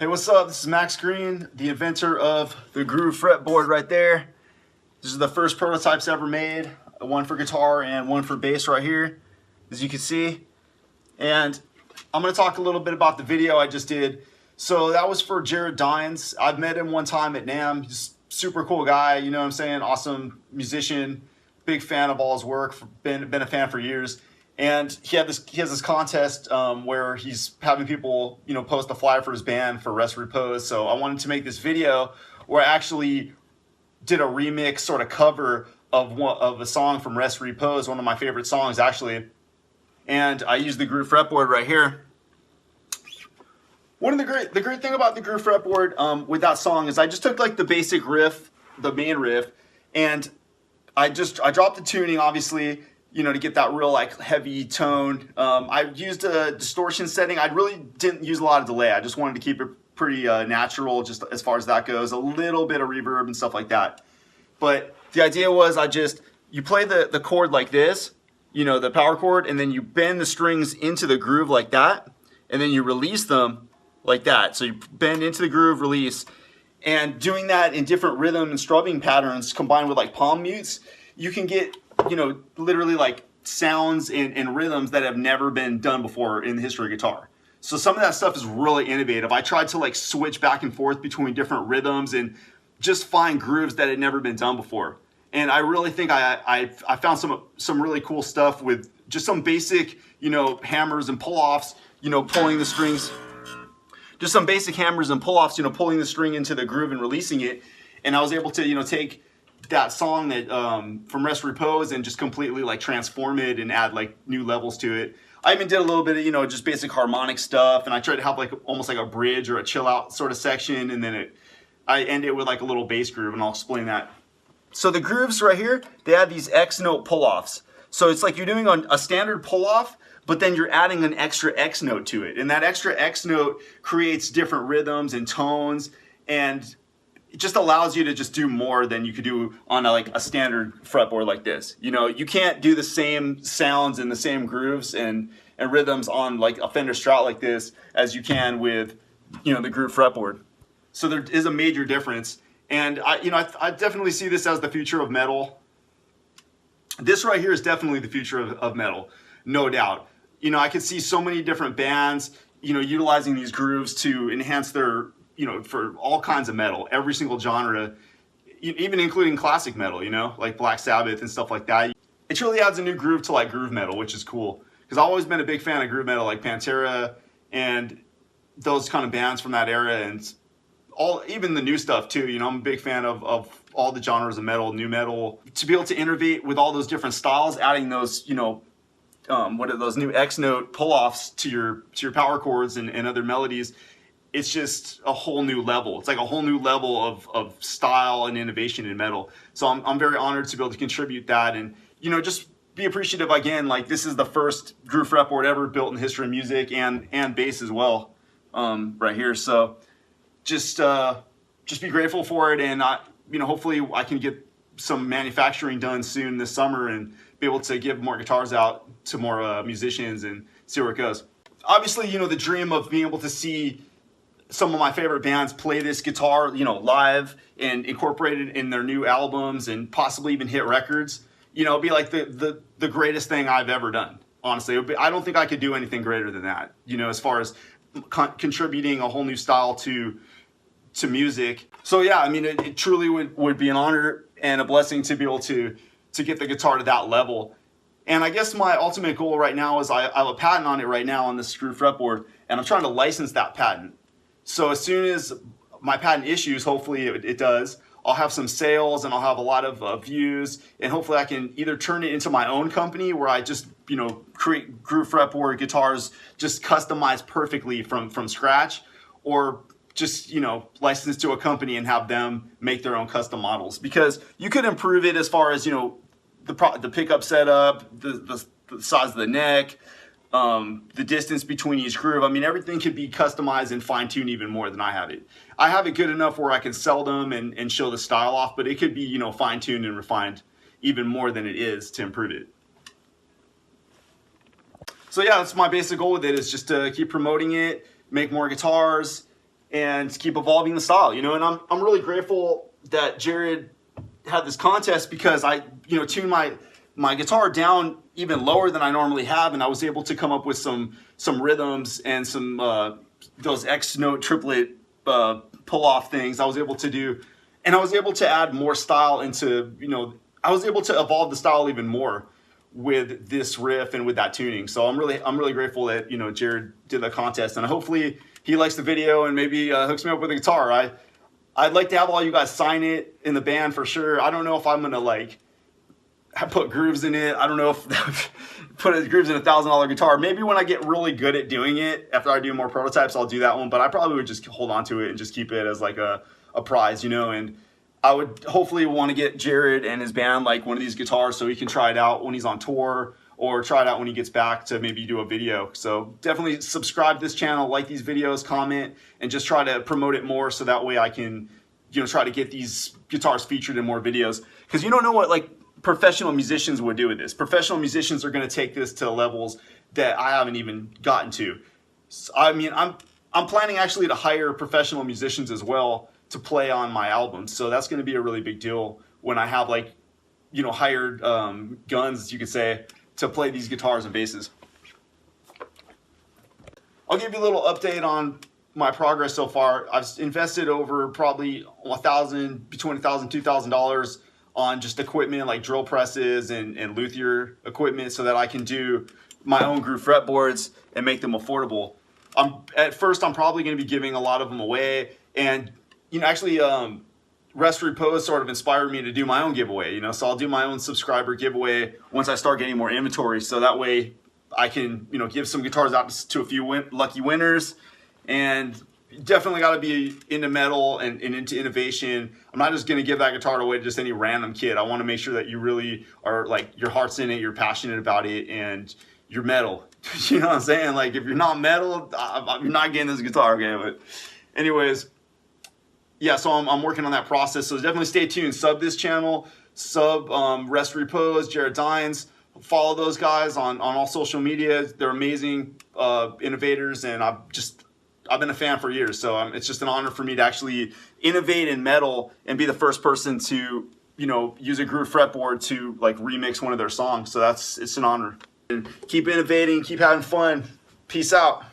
Hey, what's up? This is Max Greene, the inventor of the Groove Fretboard right there. This is the first prototypes ever made, one for guitar and one for bass right here, as you can see. And I'm going to talk a little bit about the video I just did. So that was for Jared Dines. I've met him one time at NAMM. He's a super cool guy, you know what I'm saying? Awesome musician, big fan of all his work, been a fan for years. And he has this contest where he's having people, you know, post a flyer for his band for Repose. So I wanted to make this video where I actually did a remix sort of cover of a song from Repose, one of my favorite songs actually. And I used the Groove Fretboard right here. The great thing about the Groove Fretboard with that song is I just took like the basic riff, the main riff, and I dropped the tuning obviously, you know, to get that real like heavy tone. I used a distortion setting. I really didn't use a lot of delay. I just wanted to keep it pretty natural just as far as that goes. A little bit of reverb and stuff like that. But the idea was you play the chord like this, you know, the power chord, and then you bend the strings into the groove like that, and then you release them like that. So you bend into the groove, release, and doing that in different rhythm and strumming patterns combined with like palm mutes, you can get, you know, literally like sounds and rhythms that have never been done before in the history of guitar. So some of that stuff is really innovative. I tried to like switch back and forth between different rhythms and just find grooves that had never been done before. And I really think I found some really cool stuff with just some basic, you know, hammers and pull-offs, you know, pulling the strings. Just some basic hammers and pull-offs, you know, pulling the string into the groove and releasing it. And I was able to, you know, take that song that from Repose and just completely like transform it and add like new levels to it. I even did a little bit of, you know, just basic harmonic stuff, and I tried to have like almost like a bridge or a chill out sort of section, and then I end it with like a little bass groove, and I'll explain that. So the grooves right here, they have these X note pull-offs. So it's like you're doing a standard pull-off, but then you're adding an extra X note to it, and that extra X note creates different rhythms and tones, and it just allows you to just do more than you could do on like a standard fretboard like this. You know, you can't do the same sounds and the same grooves and rhythms on like a Fender Strat like this as you can with, you know, the Groove Fretboard. So there is a major difference, and I definitely see this as the future of metal. This right here is definitely the future of metal, no doubt. You know, I could see so many different bands, you know, utilizing these grooves to enhance their, you know, for all kinds of metal, every single genre, even including classic metal, you know, like Black Sabbath and stuff like that. It truly adds a new groove to like groove metal, which is cool. Because I've always been a big fan of groove metal, like Pantera and those kind of bands from that era, and even the new stuff too. You know, I'm a big fan of all the genres of metal, new metal. To be able to innovate with all those different styles, adding those, you know, what are those new X note pull-offs to your power chords and other melodies. It's just a whole new level. It's like a whole new level of style and innovation in metal. So I'm very honored to be able to contribute that, and, you know, just be appreciative again. Like, this is the first Groove Fretboard ever built in the history of music and bass as well, right here. So just be grateful for it, and you know, hopefully I can get some manufacturing done soon this summer and be able to give more guitars out to more musicians and see where it goes. Obviously, you know, the dream of being able to see some of my favorite bands play this guitar, you know, live and incorporate it in their new albums and possibly even hit records, you know, it'd be like the greatest thing I've ever done. Honestly, I don't think I could do anything greater than that, you know, as far as contributing a whole new style to music. So yeah, I mean, it truly would be an honor and a blessing to be able to get the guitar to that level. And I guess my ultimate goal right now is I have a patent on it right now on this Groove Fretboard, and I'm trying to license that patent. So as soon as my patent issues, hopefully it does, I'll have some sales and I'll have a lot of views, and hopefully I can either turn it into my own company where I just, you know, create Groove Fretboard guitars just customized perfectly from scratch, or just, you know, license to a company and have them make their own custom models. Because you could improve it as far as, you know, the pickup setup, the size of the neck, the distance between each groove. I mean, everything could be customized and fine-tuned even more than I have it. I have it good enough where I can sell them and show the style off, but it could be, you know, fine-tuned and refined even more than it is to improve it. So yeah, that's my basic goal with it, is just to keep promoting it, make more guitars, and keep evolving the style, you know. And I'm really grateful that Jared had this contest, because I, you know, tuned my guitar down even lower than I normally have, and I was able to come up with some rhythms and some those X note triplet pull off things I was able to do, and I was able to add more style into, you know, I was able to evolve the style even more with this riff and with that tuning. So I'm really grateful that, you know, Jared did the contest, and hopefully he likes the video and maybe hooks me up with a guitar. I'd like to have all you guys sign it in the band for sure. I don't know if I'm gonna like put grooves in it. I don't know if put grooves in a $1,000 guitar. Maybe when I get really good at doing it, after I do more prototypes, I'll do that one. But I probably would just hold on to it and just keep it as like a prize, you know. And I would hopefully want to get Jared and his band like one of these guitars so he can try it out when he's on tour, or try it out when he gets back to maybe do a video. So definitely subscribe to this channel, like these videos, comment, and just try to promote it more, so that way I can, you know, try to get these guitars featured in more videos. Because you don't know what like professional musicians would do with this. Professional musicians are going to take this to levels that I haven't even gotten to. So, I mean, I'm planning actually to hire professional musicians as well to play on my albums. So that's going to be a really big deal when I have like, you know, hired guns, you could say, to play these guitars and basses. I'll give you a little update on my progress so far. I've invested over probably between $1,000 and $2,000 on just equipment like drill presses and luthier equipment, so that I can do my own groove fretboards and make them affordable. At first, I'm probably going to be giving a lot of them away, and you know, actually, Repose sort of inspired me to do my own giveaway. You know, so I'll do my own subscriber giveaway once I start getting more inventory, so that way I can, you know, give some guitars out to a few lucky winners. And definitely got to be into metal and into innovation. I'm not just going to give that guitar away to just any random kid. I want to make sure that you really are like, your heart's in it, you're passionate about it, and you're metal. You know what I'm saying? Like, if you're not metal, you're not getting this guitar, okay? But anyways, yeah, so I'm working on that process. So definitely stay tuned. Sub this channel, sub Repose, Jared Dines. Follow those guys on all social media. They're amazing innovators, and I've been a fan for years. So it's just an honor for me to actually innovate in metal and be the first person to, you know, use a groove fretboard to like remix one of their songs. So it's an honor. And keep innovating, keep having fun. Peace out.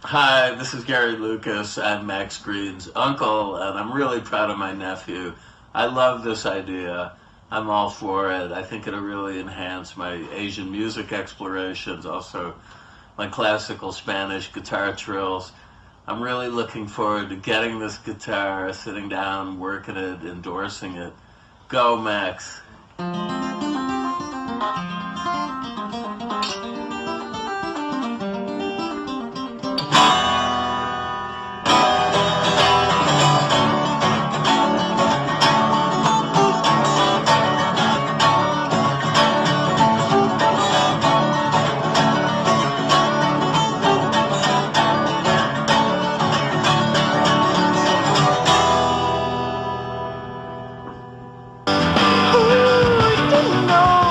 Hi, this is Gary Lucas. I'm Max Greene's uncle, and I'm really proud of my nephew. I love this idea. I'm all for it. I think it'll really enhance my Asian music explorations, also my classical Spanish guitar trills. I'm really looking forward to getting this guitar, sitting down, working it, endorsing it. Go, Max.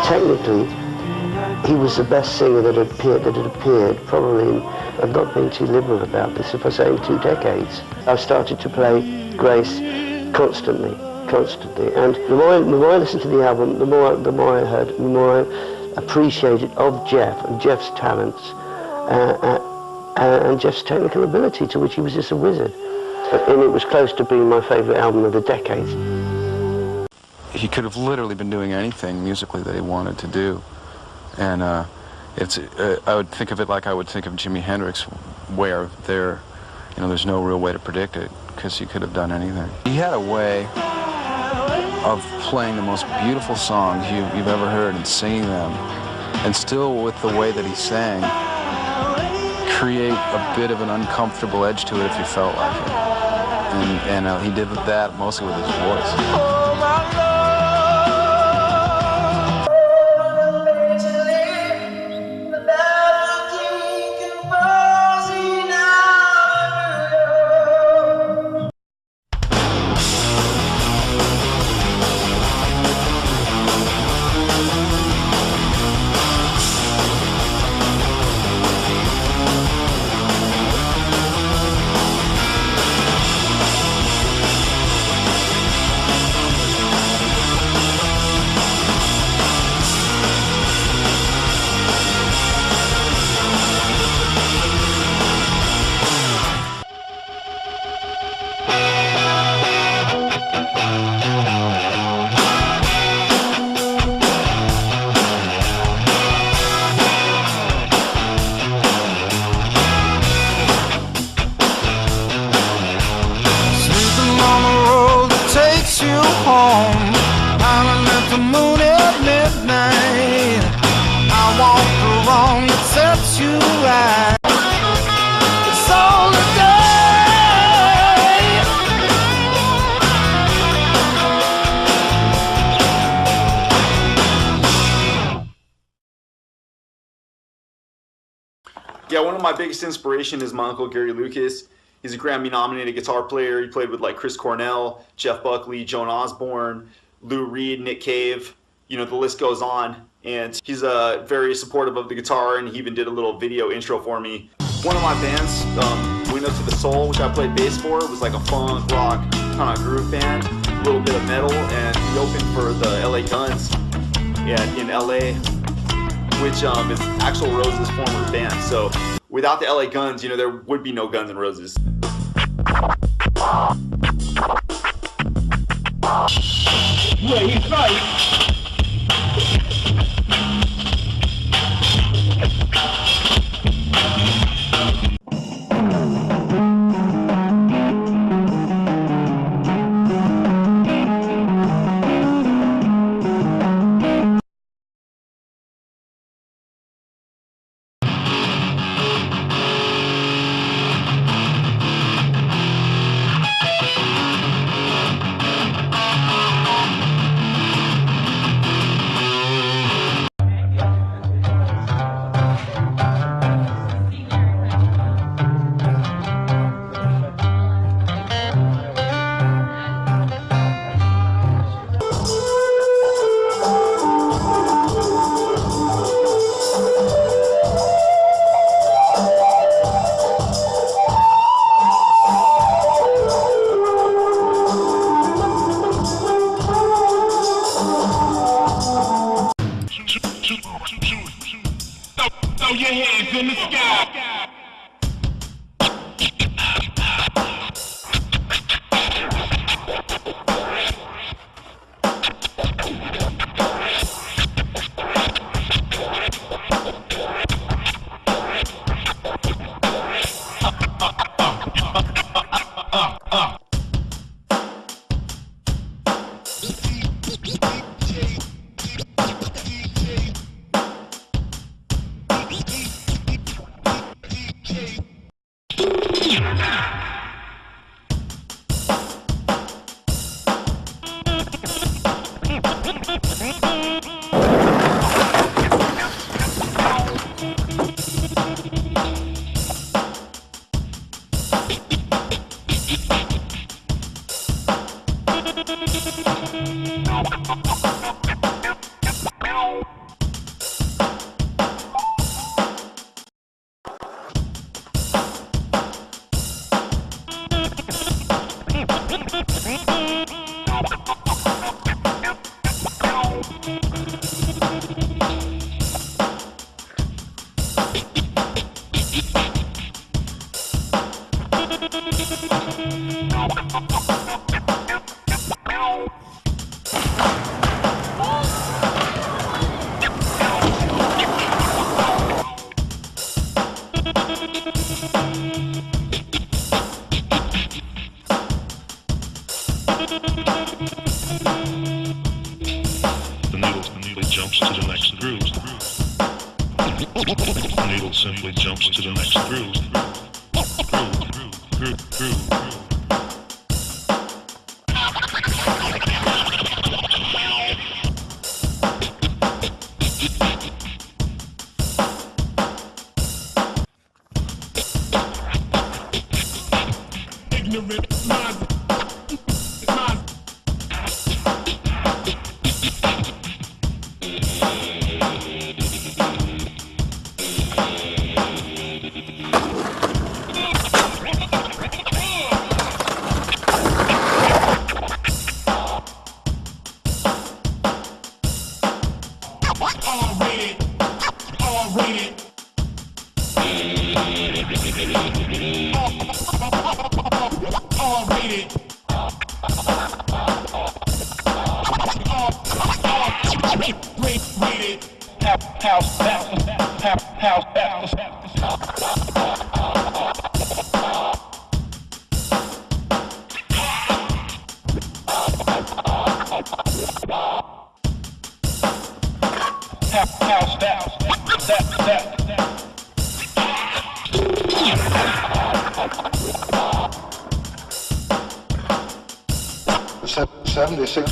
Technically, he was the best singer that had appeared probably, I'm not being too liberal about this, if I say in 2 decades. I started to play Grace constantly, and the more I listened to the album, the more I heard, the more I appreciated of Jeff and Jeff's talents and Jeff's technical ability, to which he was just a wizard. And it was close to being my favourite album of the decade. he could have literally been doing anything musically that he wanted to do. And I would think of it like I would think of Jimi Hendrix, where there's no real way to predict it, because he could have done anything. He had a way of playing the most beautiful songs you've ever heard and singing them, and still, with the way that he sang, create a bit of an uncomfortable edge to it if you felt like it. And he did that mostly with his voice. Yeah, one of my biggest inspiration is my uncle Gary Lucas. He's a Grammy-nominated guitar player. He played with like Chris Cornell, Jeff Buckley, Joan Osborne, Lou Reed, Nick Cave. You know, the list goes on. And he's very supportive of the guitar, and he even did a little video intro for me. One of my bands, Windows to the Soul, which I played bass for, was like a funk, rock, kind of groove band, a little bit of metal, and he opened for the LA Guns in LA, which is Axl Rose's former band. So without the LA Guns, you know, there would be no Guns N' Roses. Yeah, he's right. Throw your hands in the sky. simply jumps to the next groove. The needle simply jumps to the next groove. Groove, groove, groove.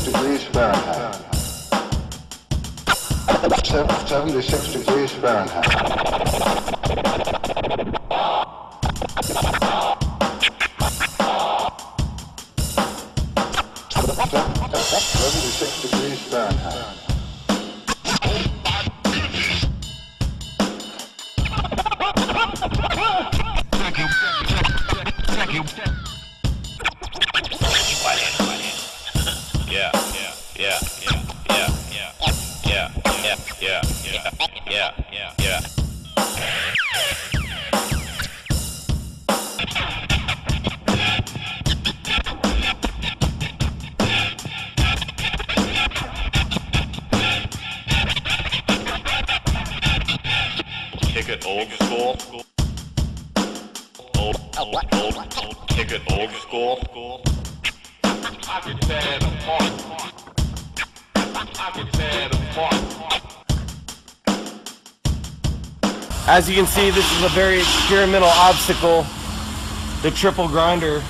Degrees Fahrenheit. 76 degrees Fahrenheit. 76 degrees Fahrenheit. Thank you. Yeah. Kick it old school. Kick it old school. I can tear it apart. I can tear it apart. As you can see, this is a very experimental obstacle, the triple grinder,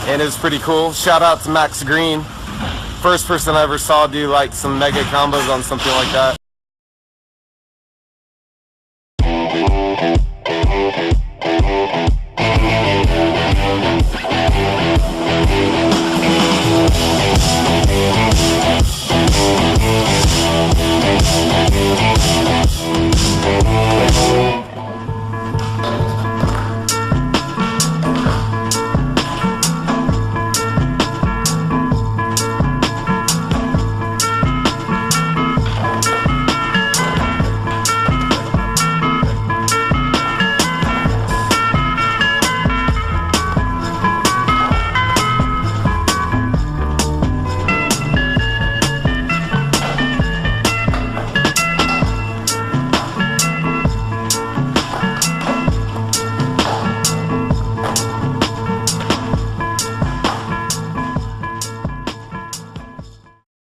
and it's pretty cool. Shout out to Max Greene, first person I ever saw do like some mega combos on something like that.